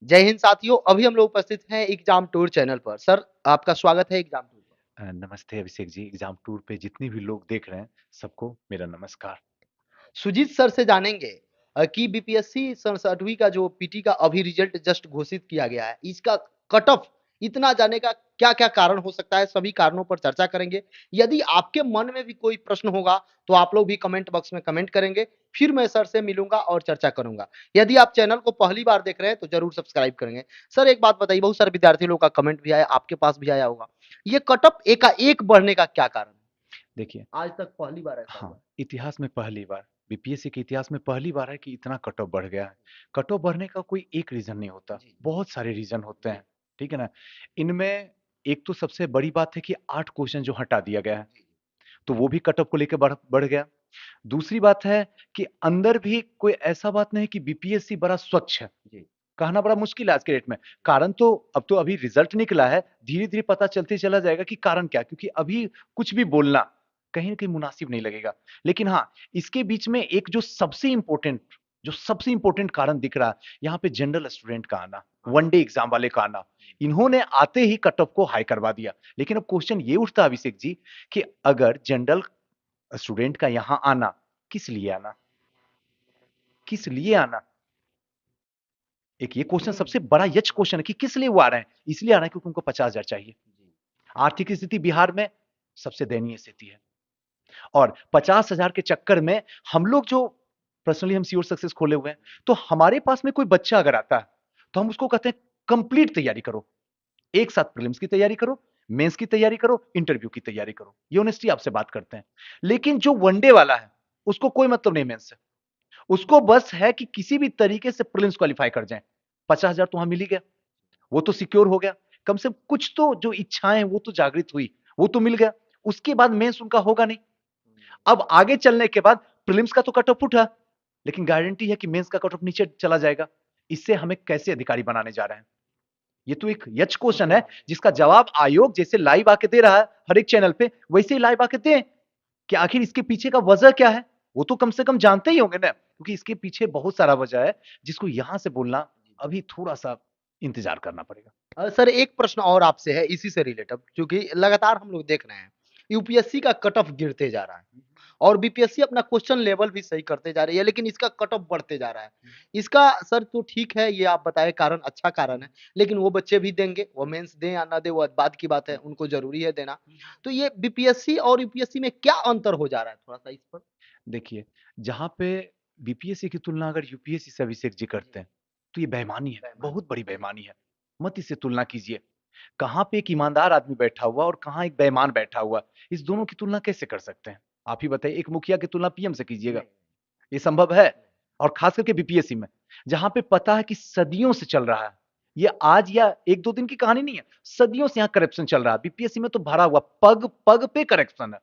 जय हिंद साथियों, अभी हम लोग उपस्थित हैं एग्जाम टूर चैनल पर। सर, आपका स्वागत है एग्जाम टूर पर। नमस्ते अभिषेक जी, एग्ज़ाम टूर पे जितने भी लोग देख रहे हैं, सबको मेरा नमस्कार। सुजीत सर से जानेंगे कि बीपीएससी 67वीं का जो पीटी का अभी रिजल्ट जस्ट घोषित किया गया है, इसका कट ऑफ इतना जाने का क्या-क्या कारण हो सकता है, सभी कारणों पर चर्चा करेंगे। यदि आपके मन में भी कोई प्रश्न होगा, तो आप लोग भी कमेंट बॉक्स में कमेंट करेंगे, फिर मैं सर से मिलूँगा और चर्चा करूँगा। यदि आप चैनल को पहली बार देख रहे हैं, तो ज़रूर सब्सक्राइब करेंगे। सर, एक बात बताइए, बहुत सारे विद्यार्थी लोग का कमेंट भी आया, आपके पास भी आया होगा। ये कट ऑफ एकाएक बढ़ने का क्या कारण है? देखिए, आज तक पहली बार ऐसा हुआ हाँ, है। इतिहास में पहली बार, बीपीएससी के इतिहास में पहली बार है कि इतना कट ऑफ बढ़ गया है। कट ऑफ बढ़ने का कोई एक रीज़न नहीं होता, जी, बहुत सारे रीज़न होते जी, हैं, ठीक है ना? इनमें एक तो सबसे बड़ी बात है कि 8 क्वेश्चन जो हटा दिया गया है, जी, तो वो भी कट ऑफ को लेके बढ़ बढ़ गया। दूसरी बात है कि अंदर भी कोई ऐसा बात नहीं है कि बीपीएससी बड़ा स्वच्छ है। जी। कहना बड़ा मुश्किल है आज के डेट में। कारण तो अब तो अभी रिज़ल्ट निकला है, धीरे-धीरे पता चलते चला जाएगा कि कारण क्या है, क्योंकि अभी कुछ भी बोलना कहीं न कहीं मुनासिब नहीं लगेगा। लेकिन हाँ, इसके बीच में एक जो सबसे इम्पोर्टेंट कारण दिख रहा है, यहाँ पे जनरल स्टूडेंट का आना, वन डे एग्ज़ाम वाले का आना। इन्होंने आते ही कट ऑफ को हाई करवा दिया। लेकिन अब क्वेश्चन ये उठता है अभिषेक जी कि अगर जनरल स्टूडेंट का यहाँ आना, किस लिए आना? किस लिए आना? एक ये क्वेश्चन हुँ। सबसे बड़ा यक्ष क्वेश्चन है कि किस लिए वो आ रहे हैं? इसलिए आ रहे हैं क्योंकि उनको 50,000 चाहिए। जी। आर्थिक स्थिति बिहार में सबसे दयनीय स्थिति है और 50,000 के चक्कर में हम लोग जो पर्सनली हम श्योर सक्सेस खोले हुए हैं, तो हमारे पास में कोई बच्चा अगर आता है, तो हम उसको कहते हैं कंप्लीट तैयारी करो। एक साथ प्रीलिम्स की तैयारी करो, मेंस की तैयारी करो, इंटरव्यू की तैयारी करो। ये ऑनेस्टली आपसे बात करते हैं। लेकिन जो वनडे वाला है, उसको कोई मतलब नहीं मेंस से। उसको बस है कि किसी भी तरीके से प्रीलिम्स क्वालीफाई कर जाएँ। 50,000 तो वहाँ मिल ही गया। वो तो सिक्योर हो गया। कम से कम कुछ तो जो इच्छाएँ हैं वो तो जागृत हुई, वो तो मिल गया। उसके बाद मेंस उनका होगा नहीं। अब आगे चलने के बाद प्रीलिम्स का तो कट ऑफ उठा, लेकिन गारंटी है कि मेंस का कट ऑफ नीचे चला जाएगा। इससे हमें कैसे अधिकारी बनाने जा रहे हैं? ये तो एक यक्ष क्वेश्चन है जिसका जवाब आयोग जैसे लाइव आके दे रहा है हर एक चैनल पे, वैसे ही लाइव आके दें कि आखिर इसके पीछे का वजह क्या है? वो तो कम से कम जानते ही होंगे ना, क्योंकि इसके पीछे बहुत सारा वजह है जिसको यहां से बोलना अभी थोड़ा-सा इंतजार करना पड़ेगा। सर, एक प्रश्न और आपसे है इसी से रिलेटेड, क्योंकि लगातार हम लोग देख रहे हैं, यूपीएससी का कट ऑफ गिरते जा रहा है और बीपीएससी अपना क्वेश्चन लेवल भी सही करते जा रही है, लेकिन इसका कट ऑफ बढ़ते जा रहा है। इसका सर तो ठीक है, ये आप बताएँ कारण अच्छा कारण है, लेकिन वो बच्चे भी देंगे, वो मेंस दें या ना दें वो बाद की बात है, उनको ज़रूरी है देना। तो ये बीपीएससी और यूपीएससी में क्या अंतर हो जा रहा है थोड़ा-सा इस पर? देखिए, जहाँ पे बीपीएससी की तुलना अगर यूपीएससी से अभिषेक जी जी, करते हैं, तो ये बेईमानी है, बेईमानी। बहुत बड़ी बेईमानी है। मत इससे तुलना कीजिए। कहाँ पे एक ईमानदार आदमी बैठा हुआ और कहाँ एक बेईमान बैठा हुआ। इस दोनों की तुलना कैसे कर सकते हैं? आप ही बताइए, एक मुखिया की तुलना पीएम से कीजिएगा। नहीं, ये संभव है? नहीं। और खास करके बीपीएससी में, जहाँ पे पता है कि सदियों से चल रहा है। ये आज या 1-2 दिन की कहानी नहीं है, सदियों से यहाँ करप्शन चल रहा है। बीपीएससी में तो भरा हुआ पग-पग पे करप्शन है,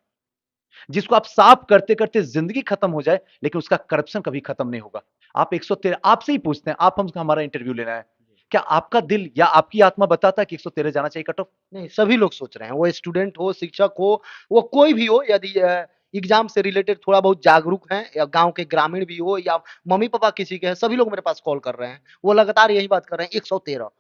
जिसको आप साफ करते-करते ज़िंदगी खत्म हो जाए, लेकिन उसका करप्शन कभी खत्म नहीं होगा। आप 113 आपसे ही पूछते हैं, आप हमसे हमारा इंटरव्यू लेना है। क्या आपका दिल या आपकी आत्मा बताता है कि 113 जाना चाहिए कट ऑफ? नहीं, सभी लोग सोच रहे हैं, वो स्टूडेंट हो, शिक्षक हो, वो कोई भी हो यदि एग्ज़ाम से रिलेटेड थोड़ा बहुत जागरूक हैं या गाँव के ग्रामीण भी हो या मम्मी-पापा किसी के हैं, सभी लोग मेरे पास कॉल कर रहे हैं। वो लगातार यही बात कर रहे हैं 113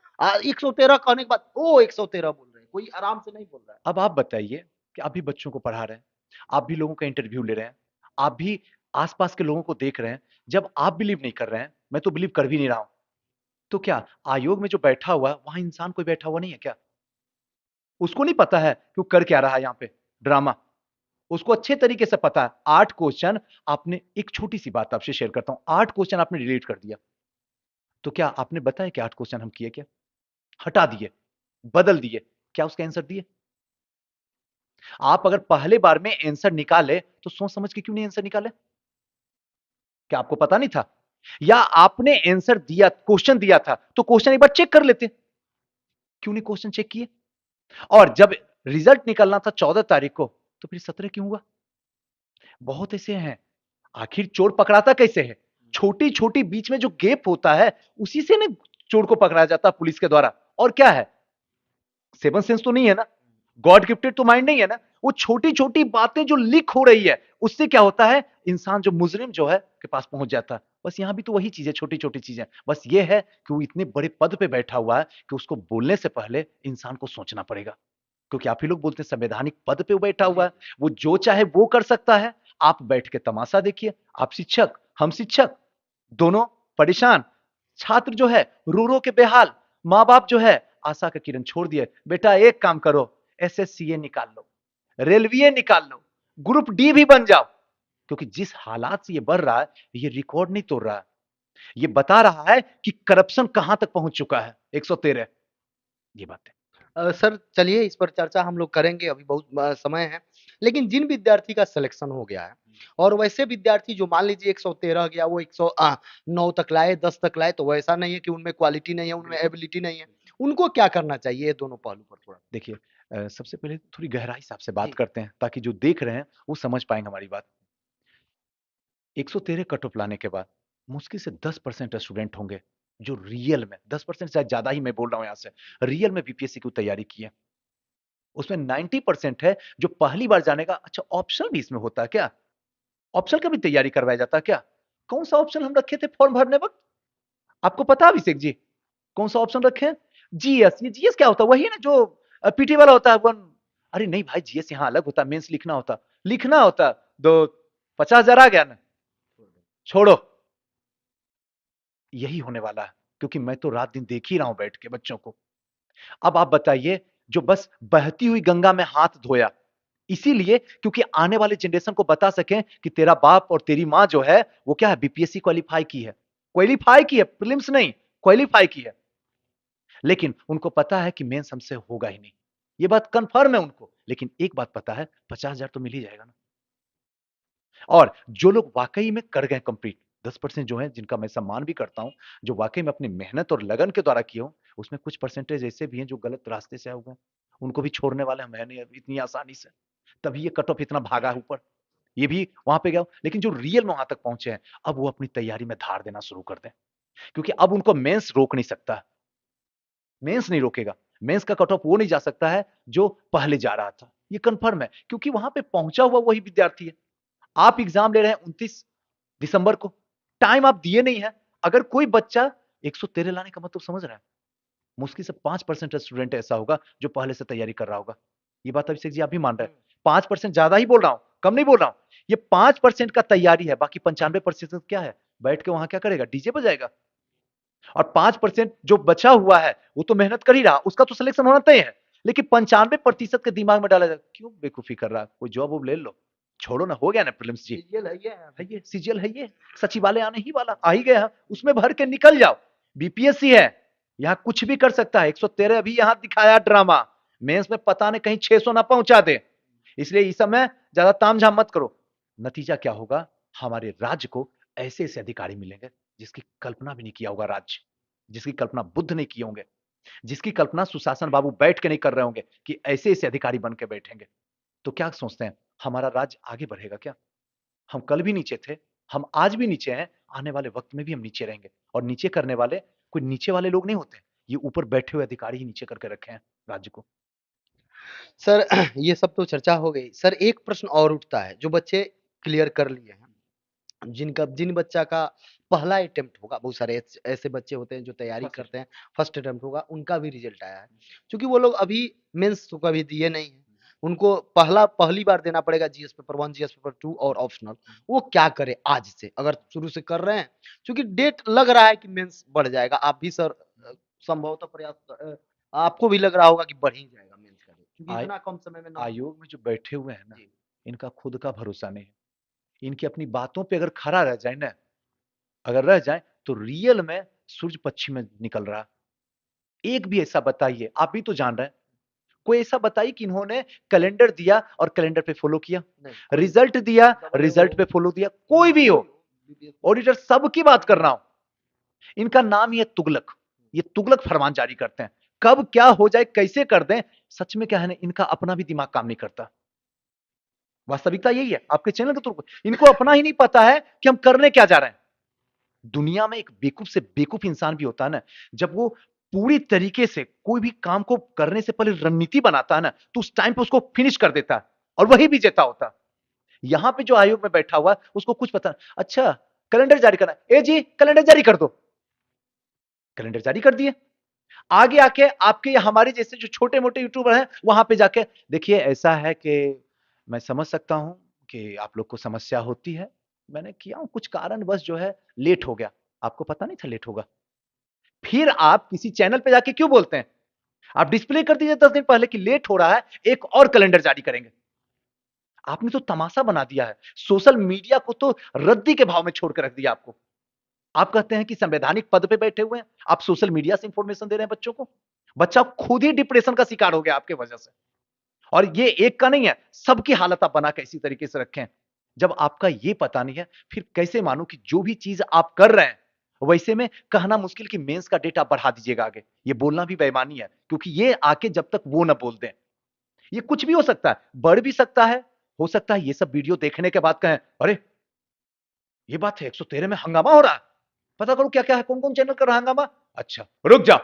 113 कहने के बाद ओह! 113 बोल रहे हैं, कोई आराम से नहीं बोल रहा है। अब आप बताइए कि आप भी बच्चों को पढ़ा रहे हैं, आप भी लोगों का इंटरव्यू ले रहे हैं, आप भी आस-पास के लोगों को देख रहे हैं। जब आप बिलीव नहीं कर रहे हैं, मैं तो बिलीव कर भी नहीं रहा हूँ, तो क्या आयोग में जो बैठा हुआ है, वहाँ इंसान कोई बैठा हुआ नहीं है क्या? उसको नहीं पता है कि वो कर क्या रहा है यहाँ पे, ड्रामा। उसको अच्छे तरीके से पता है, 8 क्वेश्चन आपने एक छोटी-सी बात आपसे शेयर करता हूँ, 8 क्वेश्चन आपने डिलीट कर दिया। तो क्या आपने बताया कि 8 क्वेश्चन हम किए क्या? हटा दिए, बदल दिए, क्या उसका आंसर दिए? आप अगर पहले बार में आंसर निकाले, तो सोच समझ के क्यों नहीं आंसर निकाले? क्या आपको पता नहीं था? या आपने आंसर दिया, क्वेश्चन दिया था, तो क्वेश्चन एक बार चेक कर लेते। क्यों नहीं क्वेश्चन चेक किए? और जब रिजल्ट निकलना था 14 तारीख को, तो फिर 17 क्यों हुआ? बहुत ऐसे हैं। आखिर चोर पकड़ाता कैसे है? छोटी-छोटी बीच में जो गैप होता है, उसी से ना चोर को पकड़ा जाता है पुलिस के द्वारा। और क्या है? सेवन सेंस तो नहीं है ना? गॉड गिफ्टेड तो माइंड नहीं है ना? वो छोटी-छोटी बातें जो लीक हो रही है, उससे क्या होता है? इंसान जो मुजरिम जो है, के पास पहुंच जाता है बस यहाँ भी तो वही चीज़ है, छोटी-छोटी चीज़ें। बस ये है कि वो इतने बड़े पद पे बैठा हुआ है कि उसको बोलने से पहले इंसान को सोचना पड़ेगा। क्योंकि आप ही लोग बोलते हैं संवैधानिक पद पे वो बैठा हुआ है, वो जो चाहे वो कर सकता है। आप बैठ के तमाशा देखिए। आप शिक्षक, हम शिक्षक, दोनों परेशान। छात्र जो है रो-रो के बेहाल। माँ-बाप जो है आशा का किरण छोड़ दिए। बेटा एक काम करो, एसएससीए निकाल लो, रेलवे निकाल लो, ग्रुप डी भी बन जाओ। क्योंकि जिस हालात से ये बढ़ रहा है, ये रिकॉर्ड नहीं तोड़ रहा है। ये बता रहा है कि करप्शन कहां तक पहुंच चुका है। 113 ये बात है। सर चलिए इस पर चर्चा हम लोग करेंगे, अभी बहुत समय है। लेकिन जिन विद्यार्थी का सिलेक्शन हो गया है और वैसे विद्यार्थी जो मान लीजिए 113 गया, वो 109 तक लाए, 10 तक लाए, तो वैसा नहीं है कि उनमें क्वालिटी नहीं है, उनमें एबिलिटी नहीं है। उनको क्या करना चाहिए? ये दोनों पहलू पर थोड़ा। देखिए सबसे पहले थोड़ी गहराई से आपसे बात जी, करते हैं ताकि जो देख रहे हैं वो समझ पाएंगे हमारी बात। 113 कट ऑफ लाने के बाद मुश्किल से 10% स्टूडेंट होंगे जो रियल में 10% शायद ज्यादा ही मैं बोल रहा हूं यहां से, रियल में बीपीएससी की तैयारी की है। उसमें 90% है जो पहली बार जाने का। अच्छा ऑप्शनल भी इसमें होता है क्या? ऑप्शनल का भी तैयारी करवाया जाता है क्या? कौन सा ऑप्शन हम रखे थे फॉर्म भरने वक्त? आपको पता है अभिषेक जी? कौन सा ऑप्शन रखे हैं? जीएस। ये जीएस क्या होता है? वही है ना जो पीटी वाला होता है वन। अरे नहीं भाई, जीएस यहाँ अलग होता है, मेंस लिखना होता दो। 50,000 आ गया ना, छोड़ो। यही होने वाला है क्योंकि मैं तो रात दिन देख ही रहा हूं बैठ के बच्चों को। अब आप बताइए, जो बस बहती हुई गंगा में हाथ धोया इसीलिए क्योंकि आने वाले जनरेशन को बता सकें कि तेरा बाप और तेरी मां जो है वो क्या है, बीपीएससी क्वालिफाई की है। क्वालिफाई की है, प्रीलिम्स नहीं, क्वालिफाई की है। लेकिन उनको पता है कि मेंस हमसे होगा ही नहीं, ये बात कंफर्म है उनको। लेकिन एक बात पता है, 50,000 तो मिल ही जाएगा ना। और जो लोग वाकई में कर गए कंप्लीट, 10% जो है जिनका मैं सम्मान भी करता हूं, जो वाकई में अपनी मेहनत और लगन के द्वारा किए हो, उसमें कुछ परसेंटेज ऐसे भी हैं जो गलत रास्ते से आए हुए हैं। उनको भी छोड़ने वाले हम हैं नहीं इतनी आसानी से। तभी ये कट ऑफ इतना भागा है ऊपर। ये भी वहां पे गया, लेकिन जो रियल में वहां तक पहुंचे हैं, अब वो अपनी तैयारी में धार देना शुरू कर दें। क्योंकि अब उनको मेंस रोक नहीं सकता। मेंस नहीं रोकेगा। मेंस का कट ऑफ वो नहीं जा सकता है जो पहले जा रहा था। ये कंफर्म है क्योंकि वहां पे पहुंचा हुआ वही विद्यार्थी है। आप एग्जाम ले रहे हैं 29 दिसंबर को, टाइम आप दिए नहीं है। अगर कोई बच्चा 113 लाने का मतलब समझ रहा है, मुश्किल से 5% स्टूडेंट ऐसा होगा जो पहले से तैयारी कर रहा होगा। ये बात अभिषेक जी आप भी मान रहे हैं? 5% ज्यादा ही बोल रहा हूं, कम नहीं बोल रहा हूं। ये 5% का तैयारी है, बाकी 95% क्या है? बैठ के वहां क्या करेगा? डीजे बजाएगा। और 5% जो बचा हुआ है वो तो मेहनत कर ही रहा, उसका तो सिलेक्शन होना तय है। लेकिन 95% के दिमाग में डाला जाए, क्यों बेवकूफी कर रहा? कोई जॉब वॉब ले लो, छोड़ो ना, हो गया ना प्रीलिम्स जी। सीरियल है ये है ये सीजीएल, है ये सचिवालय आने ही वाला, आ ही गया, उसमें भर के निकल जाओ। बीपीएससी है, यहाँ कुछ भी कर सकता है। 113 अभी यहाँ दिखाया ड्रामा, मेंस में पता नहीं कहीं 600 ना पहुंचा दे। इसलिए इस समय ज्यादा तामझाम मत करो। नतीजा क्या होगा? हमारे राज्य को ऐसे ऐसे अधिकारी मिलेंगे जिसकी कल्पना भी नहीं किया होगा राज्य, जिसकी कल्पना बुद्ध नहीं किए होंगे, जिसकी कल्पना सुशासन बाबू बैठ के नहीं कर रहे होंगे कि ऐसे ऐसे अधिकारी बन के बैठेंगे। तो क्या सोचते हैं, हमारा राज्य आगे बढ़ेगा क्या? हम कल भी नीचे थे, हम आज भी नीचे हैं, आने वाले वक्त में भी हम नीचे रहेंगे। और नीचे करने वाले कोई नीचे वाले लोग नहीं होते, ये ऊपर बैठे हुए अधिकारी ही नीचे करके रखे हैं राज्य को। सर। ये सब तो चर्चा हो गई। सर एक प्रश्न और उठता है, जो बच्चे क्लियर कर लिए हैं, जिन बच्चा का पहला अटेम्प्ट होगा, बहुत सारे ऐसे बच्चे होते हैं जो तैयारी करते हैं, फर्स्ट अटेम्प्ट होगा, उनका भी रिजल्ट आया है। क्योंकि वो लोग अभी मेंस तो कभी दिए नहीं है, उनको पहली बार देना पड़ेगा जीएस पेपर 1, जीएस पेपर 2 और ऑप्शनल। वो क्या करे आज से, अगर शुरू से कर रहे हैं? क्योंकि डेट लग रहा है कि मेंस बढ़ जाएगा। आप भी सर संभवतः आपको भी लग रहा होगा कि बढ़ ही जाएगा मेंस का डेट, क्योंकि आय इतना कम समय में नंबर। आयोग में जो बैठे हुए हैं ना, जी। इनका खुद का भरोसा नहीं है। इनकी अपनी बातों पे अगर खड़ा रह जाए ना, अगर रह जाए तो रियल में सूर्य पश्चिम में निकल रहा। एक भी ऐसा बताइए, आप भी तो जान रहे हैं, कोई ऐसा बताइए कि इन्होंने कैलेंडर दिया और कैलेंडर पे फॉलो किया, नहीं, रिजल्ट दिया, डबल हो, रिजल्ट पे फॉलो दिया, कोई भी हो। बीपीएस ऑडिटर सबकी बात कर रहा हूं, इनका नाम ही है तुगलक। ये तुगलक फरमान जारी करते हैं, कब क्या हो जाए कैसे कर दें। सच में क्या है ना, इनका अपना भी दिमाग काम नहीं करता। वास्तविकता यही है, आपके चैनल का तो इनको अपना ही नहीं पता है कि हम करने क्या जा रहे हैं। दुनिया में एक बेवकूफ से बेवकूफ इंसान भी होता है ना, जब वो पूरी तरीके से कोई भी काम को करने से पहले रणनीति बनाता है ना, तो उस टाइम पे उसको फिनिश कर देता है और वही विजेता होता है। यहां पे जो आयोग में बैठा हुआ है उसको कुछ पता। अच्छा कैलेंडर जारी करना, ए जी कैलेंडर जारी कर दो, कैलेंडर जारी कर दिए। आगे आके आपके या हमारे जैसे जो छोटे मोटे यूट्यूबर हैं वहां पे जाके देखिए ऐसा है कि मैं समझ सकता हूं कि आप लोग को समस्या होती है, मैंने किया हूं कुछ कारणवश जो है लेट हो गया, आपको पता नहीं था लेट होगा। फिर आप किसी चैनल पे जाके क्यों बोलते हैं? आप डिस्प्ले कर दीजिए 10 दिन पहले कि लेट हो रहा है, एक और कैलेंडर जारी करेंगे। आपने तो तमाशा बना दिया है, सोशल मीडिया को तो रद्दी के भाव में छोड़ कर रख दिया आपको। आप कहते हैं कि संवैधानिक पद पे बैठे हुए हैं, आप सोशल मीडिया से इंफॉर्मेशन दे रहे हैं बच्चों को। बच्चा खुद ही डिप्रेशन का शिकार हो गया आपके वजह से। और ये एक का नहीं है, सबकी हालत आप बना के इसी तरीके से रखें। जब आपका ये पता नहीं है, फिर कैसे मानो कि जो भी चीज आप कर रहे हैं, वैसे में कहना मुश्किल कि मेंस का डेट आप बढ़ा दीजिएगा आगे। ये बोलना भी बेईमानी है, क्योंकि ये आके जब तक वो ना बोल दें, ये कुछ भी हो सकता है, बढ़ भी सकता है। हो सकता है ये सब वीडियो देखने के बाद कहें, अरे ये बात है 113 में हंगामा हो रहा है, पता करो क्या क्या है, कौन कौन चैनल कर रहा है हंगामा। अच्छा रुक जा,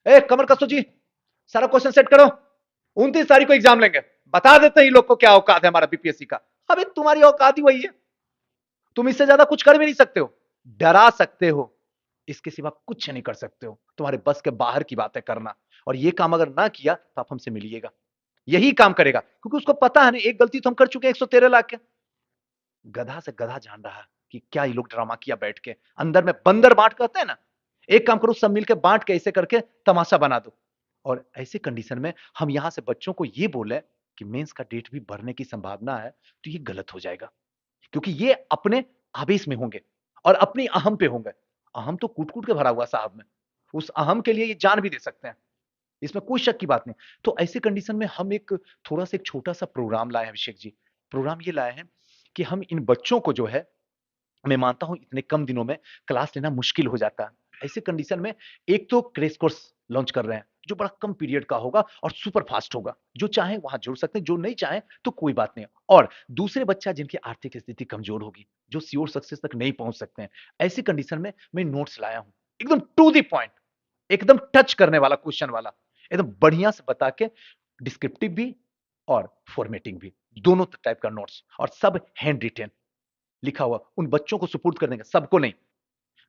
ए कमर कसो जी, सारा क्वेश्चन सेट करो, 29 तारीख को एग्जाम लेंगे, बता देते हैं लोग को क्या औकात है हमारा बीपीएससी का। अबे तुम्हारी औकात ही वही है, तुम इससे ज्यादा कुछ कर भी नहीं सकते हो। डरा सकते हो, इसके सिवा कुछ नहीं कर सकते हो, तुम्हारे बस के बाहर की बात है करना। और ये काम अगर ना किया तो आप हमसे मिलिएगा, यही काम करेगा, क्योंकि उसको पता है ना एक गलती तो हम कर चुके हैं 113 लाख के। गधा से गधा जान रहा है कि क्या ये लोग ड्रामा किया बैठ के, अंदर में बंदर बांट कहते हैं ना। एक काम करो, सब मिलकर बांट के ऐसे करके तमाशा बना दो। और ऐसे कंडीशन में हम यहां से बच्चों को ये बोले कि मेंस का डेट भी बढ़ने की संभावना है, तो ये गलत हो जाएगा, क्योंकि ये अपने आवेश में होंगे और अपनी अहम पे होंगे। अहम तो कूट कूट के भरा हुआ साहब में, उस अहम के लिए ये जान भी दे सकते हैं, इसमें कोई शक की बात नहीं। तो ऐसे कंडीशन में हम एक थोड़ा सा एक छोटा सा प्रोग्राम लाए हैं अभिषेक जी। प्रोग्राम ये लाए हैं कि हम इन बच्चों को जो है, मैं मानता हूं इतने कम दिनों में क्लास लेना मुश्किल हो जाता है। ऐसे कंडीशन में एक तो क्रैश कोर्स लॉन्च कर रहे हैं जो बड़ा कम पीरियड का होगा और सुपर फास्ट होगा। जो चाहे वहां जुड़ सकते हैं, जो नहीं चाहे तो कोई बात नहीं। और दूसरे बच्चा जिनकी आर्थिक स्थिति कमजोर होगी, जो श्योर सक्सेस तक नहीं पहुंच सकते हैं, ऐसी कंडीशन में मैं नोट्स लाया हूं, एकदम टू द पॉइंट, एकदम टच करने वाला, क्वेश्चन वाला, एकदम बढ़िया से बता के, डिस्क्रिप्टिव भी और फॉर्मेटिंग भी, दोनों टाइप का नोट्स, और सब हैंड रिटेन लिखा हुआ उन बच्चों को सुपुर्द कर देंगे, सबको नहीं।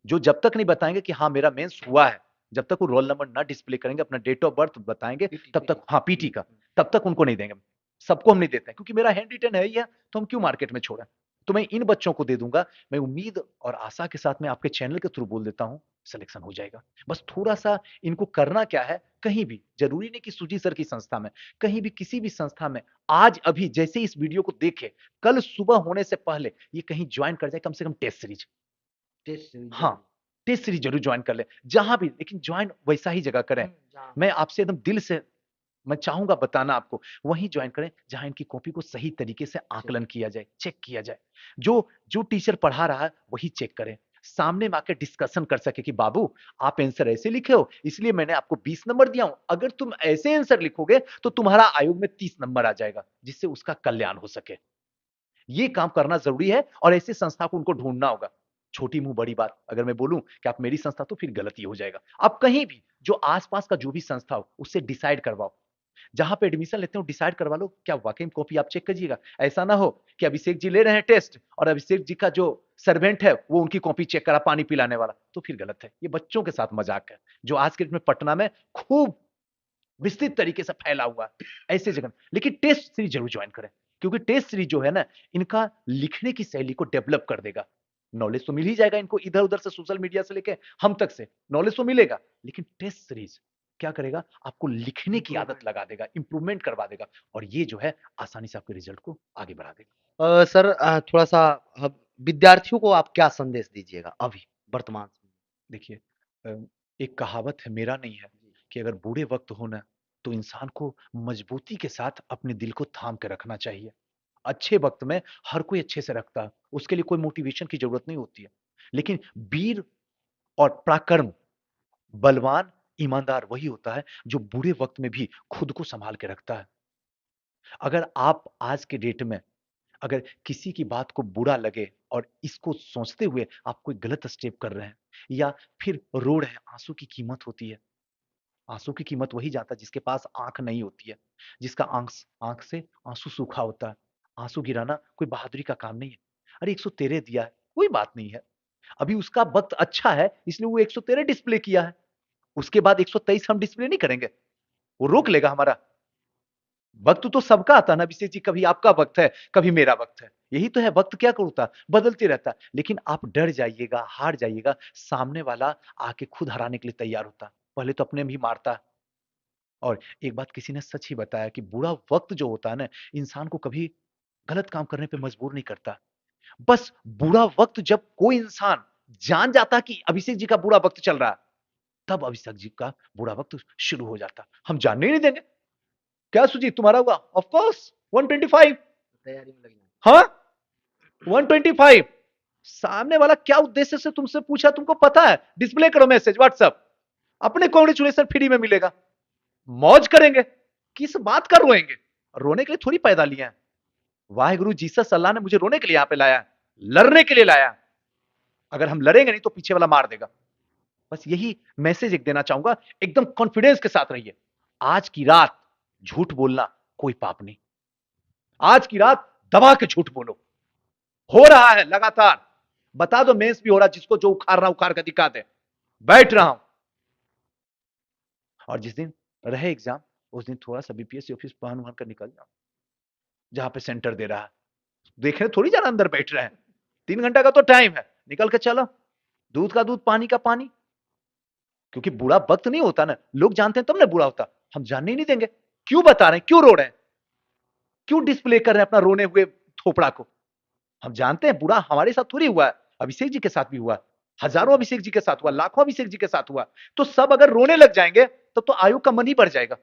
जो जब तक नहीं बताएंगे कि हाँ मेरा मेंस हुआ है, जब तक वो रोल नंबर ना डिस्प्ले करेंगे, अपना डेट ऑफ बर्थ बताएंगे, तब तक, हाँ पीटी का, तब तक उनको नहीं देंगे। सबको हम नहीं देते हैं, क्योंकि मेरा हैंड रिटन है ही है, तो हम क्यों मार्केट में छोड़ें। तो मैं इन बच्चों को दे दूंगा। मैं उम्मीद और आशा के साथ में आपके चैनल के थ्रू बोल देता हूं, सिलेक्शन हो जाएगा। बस थोड़ा सा इनको करना क्या है, कहीं भी, जरूरी नहीं कि सुजी सर की संस्था में, कहीं भी किसी भी संस्था में, आज अभी जैसे इस वीडियो को देखे, कल सुबह होने से पहले ये कहीं ज्वाइन कर जाए, कम से कम टेस्ट सीरीज। टेस्ट सीरीज हाँ, टेस्ट सीरीज जरूर ज्वाइन कर ले, जहां भी, लेकिन ज्वाइन वैसा ही जगह करें। मैं आपसे एकदम दिल से मैं चाहूंगा बताना आपको, वहीं ज्वाइन करें जहां इनकी कॉपी को सही तरीके से आकलन किया जाए, चेक किया जाए। जो जो टीचर पढ़ा रहा है वही चेक करें, सामने में आकर डिस्कशन कर सके कि बाबू आप आंसर ऐसे लिखे हो, इसलिए मैंने आपको 20 नंबर दिया हूं, अगर तुम ऐसे आंसर लिखोगे तो तुम्हारा आयोग में 30 नंबर आ जाएगा, जिससे उसका कल्याण हो सके। ये काम करना जरूरी है, और ऐसी संस्था को उनको ढूंढना होगा। छोटी मुंह बड़ी बात अगर मैं बोलूं कि आप मेरी संस्था, तो फिर गलती हो जाएगा। आप कहीं भी जो आसपास का जो भी संस्था हो उससे डिसाइड करवाओ, जहां पे एडमिशन लेते हो डिसाइड करवा लो, क्या वाकई में कॉपी आप चेक करिएगा। ऐसा ना हो कि अभिषेक जी ले रहे हैं टेस्ट और अभिषेक जी का जो सर्वेंट है वो उनकी कॉपी चेक करा पानी पिलाने वाला, तो फिर गलत है। ये बच्चों के साथ मजाक है, जो आज के डेट में पटना में खूब विस्तृत तरीके से फैला हुआ है, ऐसे जगह। लेकिन टेस्ट सीरीज जरूर ज्वाइन करें, क्योंकि टेस्ट सीरीज जो है ना, इनका लिखने की शैली को डेवलप कर देगा। नॉलेज तो मिल ही जाएगा इनको, इधर उधर से सोशल मीडिया से लेके हम तक से नॉलेज तो मिलेगा, लेकिन टेस्ट सीरीज क्या करेगा, आपको लिखने की आदत लगा देगा, इंप्रूवमेंट करवा देगा, और ये जो है आसानी से आपके रिजल्ट को आगे बढ़ा देगा। सर थोड़ा-सा विद्यार्थियों को आप क्या संदेश दीजिएगा अभी वर्तमान समय देखिए, एक कहावत है, मेरा नहीं है, में? कि अगर बुरे वक्त हो ना, तो इंसान को मजबूती के साथ अपने दिल को थाम के रखना चाहिए। अच्छे वक्त में हर कोई अच्छे से रखता है, उसके लिए कोई मोटिवेशन की जरूरत नहीं होती है। लेकिन वीर और पराक्रम, बलवान, ईमानदार वही होता है जो बुरे वक्त में भी खुद को संभाल के रखता है। अगर आप आज के डेट में, अगर किसी की बात को बुरा लगे और इसको सोचते हुए आप कोई गलत स्टेप कर रहे हैं, या फिर रो रहे हैं, आंसू की कीमत होती है। आंसू की कीमत वही जाता है जिसके पास आंख नहीं होती है, जिसका आंख आंख से आंसू सूखा होता है। आंसू गिराना कोई बहादुरी का काम नहीं है। अरे 113 दिया है, कोई बात नहीं है, अभी उसका वक्त अच्छा है, इसलिए वो 113 डिस्प्ले किया है। उसके बाद 123 हम डिस्प्ले नहीं करेंगे, वो रोक लेगा हमारा। वक्त तो सबका आता ना अभिषेक जी, कभी आपका वक्त है, कभी मेरा वक्त है। यही तो है, वक्त क्या करता, बदलते रहता है। लेकिन आप डर जाइएगा, हार जाइएगा, सामने वाला आके खुद हराने के लिए तैयार होता। पहले तो अपने भी मारता। और एक बात किसी ने सच ही बताया कि बुरा वक्त जो होता है ना, इंसान को कभी गलत काम करने पे मजबूर नहीं करता। बस बुरा वक्त जब कोई इंसान जान जाता कि अभिषेक जी का बुरा वक्त चल रहा है, तब अभिषेक जी का बुरा वक्त शुरू हो जाता। हम जानने ही नहीं देंगे। क्या सुजीत तुम्हारा हुआ? Of course 125। तैयारी में लगी। हाँ 125। सामने वाला क्या उद्देश्य से तुमसे पूछा तुमको पता है? डिस्प्ले करो मैसेज व्हाट्सएप। अपने कांग्रेचुलेशन फ्री में मिलेगा, मौज करेंगे। किस बात का रोएंगे? रोने के लिए थोड़ी पैदा लिया है। वाहेगुरु जीसस अल्लाह ने मुझे रोने के लिए यहां पे लाया है, लड़ने के लिए लाया है। अगर हम लड़ेंगे नहीं तो पीछे वाला मार देगा। बस यही मैसेज एक देना चाहूंगा, एकदम कॉन्फिडेंस के साथ रहिए। आज की रात झूठ बोलना कोई पाप नहीं। आज की रात दबा के झूठ बोलो। हो रहा है लगातार, बता दो मेंस भी हो रहा, जिसको जो उखाड़ना उखाड़ कर दिखा दे। बैठ रहा हूं। और जिस दिन रहे एग्जाम, उस दिन थोड़ा सा बीपीएससी ऑफिस पहन वहन कर निकल जाओ, जहां पे सेंटर दे रहा है। देखने थोड़ी जाना अंदर बैठ रहे हैं, 3 घंटा का तो टाइम है, निकल के चलो। दूध का दूध, पानी का पानी। क्योंकि बुरा वक्त नहीं होता ना, लोग जानते हैं तब ना बुरा होता। हम जानने ही नहीं देंगे। क्यों बता रहे हैं, क्यों रो रहे हैं, क्यों डिस्प्ले कर रहे हैं अपना रोने हुए थोपड़ा को? हम जानते हैं बुरा हमारे साथ थोड़ी हुआ है, अभिषेक जी के साथ भी हुआ। हजारों अभिषेक जी के साथ हुआ, लाखों अभिषेक जी के साथ हुआ। तो सब अगर रोने लग जाएंगे तब तो आयोग का मन ही बढ़ जाएगा।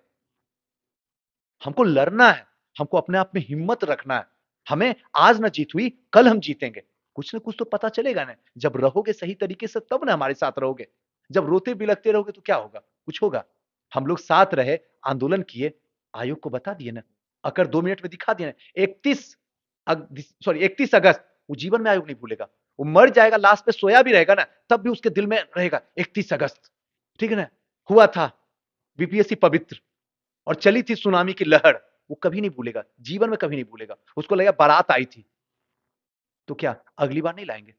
हमको लड़ना है, हमको अपने आप में हिम्मत रखना है। हमें आज ना जीत हुई, कल हम जीतेंगे। कुछ ना कुछ तो पता चलेगा ना, जब रहोगे सही तरीके से तब ना हमारे साथ रहोगे। जब रोते बिलखते रहोगे तो क्या होगा? कुछ होगा? हम लोग साथ रहे, आंदोलन किए, आयोग को बता दिए ना, अगर 2 मिनट में दिखा दिए ना। 31 अगस्त वो जीवन में आयोग नहीं भूलेगा। वो मर जाएगा, लास्ट पे सोया भी रहेगा ना, तब भी उसके दिल में रहेगा 31 अगस्त। ठीक है ना? हुआ था बीपीएससी पवित्र, और चली थी सुनामी की लहर। वो कभी नहीं भूलेगा, जीवन में कभी नहीं भूलेगा। उसको लगा बारात आई थी। तो क्या अगली बार नहीं लाएंगे?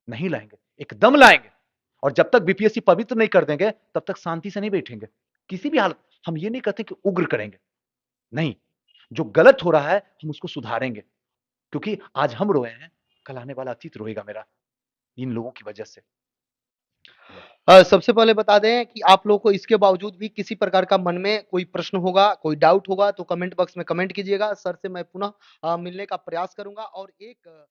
नहीं लाएंगे, एकदम लाएंगे। और जब तक बीपीएससी पवित्र नहीं कर देंगे तब तक शांति से नहीं बैठेंगे किसी भी हालत। हम ये नहीं कहते कि उग्र करेंगे, नहीं। जो गलत हो रहा है हम उसको सुधारेंगे। क्योंकि आज हम रोए हैं, कल आने वाला अतीत रोएगा मेरा, इन लोगों की वजह से। सबसे पहले बता दें कि आप लोगों को इसके बावजूद भी किसी प्रकार का मन में कोई प्रश्न होगा, कोई डाउट होगा तो कमेंट बॉक्स में कमेंट कीजिएगा। सर से मैं पुनः मिलने का प्रयास करूंगा। और एक